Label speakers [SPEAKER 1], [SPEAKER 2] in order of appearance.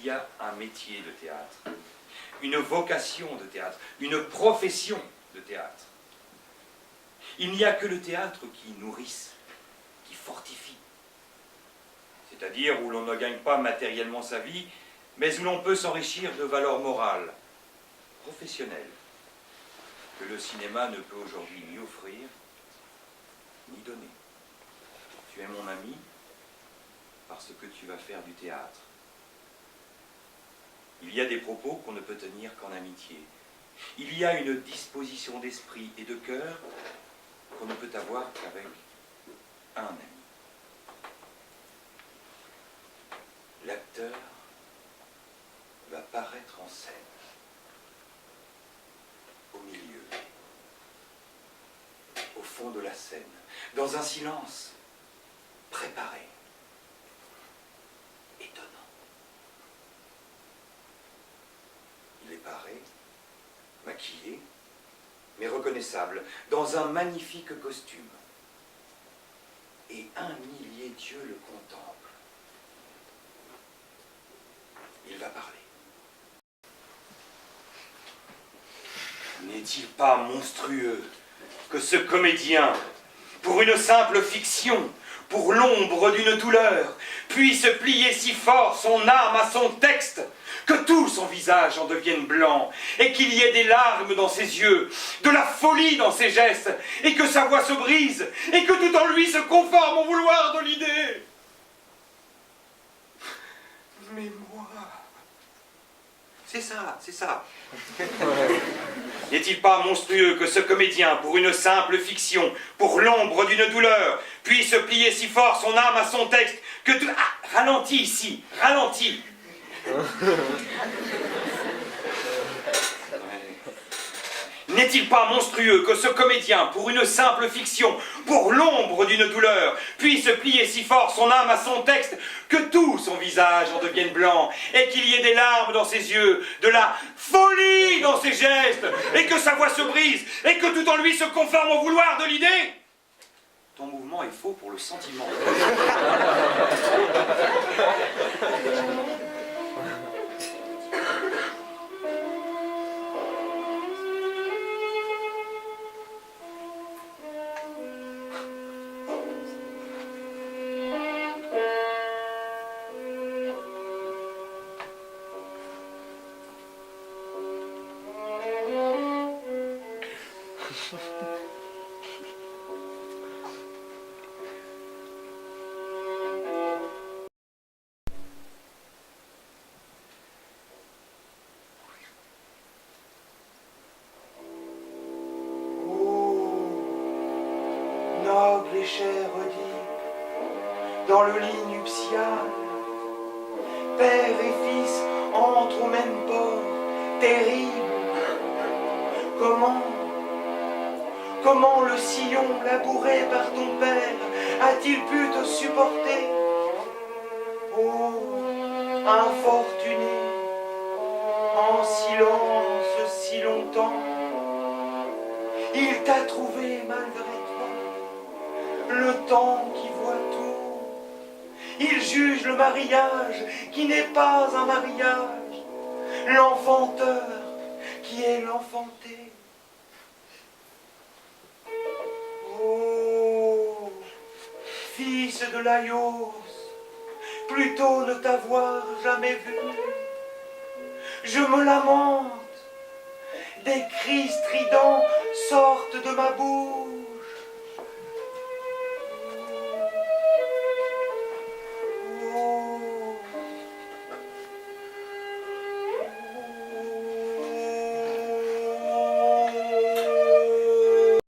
[SPEAKER 1] il y a un métier de théâtre, une vocation de théâtre, une profession de théâtre. Il n'y a que le théâtre qui nourrisse, qui fortifie. C'est-à-dire où l'on ne gagne pas matériellement sa vie, mais où l'on peut s'enrichir de valeurs morales, professionnelles, que le cinéma ne peut aujourd'hui ni offrir, ni donner. Tu es mon ami parce que tu vas faire du théâtre. Il y a des propos qu'on ne peut tenir qu'en amitié. Il y a une disposition d'esprit et de cœur qu'on ne peut avoir qu'avec un ami. L'acteur va paraître en scène, au milieu, au fond de la scène, dans un silence préparé, étonnant. Il est paré, maquillé, mais reconnaissable, dans un magnifique costume. Et 1 millier d'yeux le contemplent. Il va parler. N'est-il pas monstrueux que ce comédien, pour une simple fiction, pour l'ombre d'une douleur, puisse plier si fort son âme à son texte, que tout son visage en devienne blanc, et qu'il y ait des larmes dans ses yeux, de la folie dans ses gestes, et que sa voix se brise, et que tout en lui se conforme au vouloir de l'idée. Mais moi... C'est ça, c'est ça. N'est-il pas monstrueux que ce comédien, pour une simple fiction, pour l'ombre d'une douleur, puisse plier si fort son âme à son texte, que tout... Ah, ralentis ici, ralentis. N'est-il pas monstrueux que ce comédien, pour une simple fiction, pour l'ombre d'une douleur, puisse plier si fort son âme à son texte, que tout son visage en devienne blanc, et qu'il y ait des larmes dans ses yeux, de la folie dans ses gestes, et que sa voix se brise, et que tout en lui se conforme au vouloir de l'idée? Ton mouvement est faux pour le sentiment. Noble et cher Oedipe, dans le lit nuptial, père et fils entrent au même port, terrible. Comment le sillon labouré par ton père a-t-il pu te supporter? Oh, infortuné, en silence si longtemps, il t'a trouvé malgré toi, le temps qui voit tout. Il juge le mariage qui n'est pas un mariage, l'enfanteur qui est l'enfanté. Oh, fils de Laios, plutôt ne t'avoir jamais vu, je me lamente, des cris stridents sortent de ma bouche.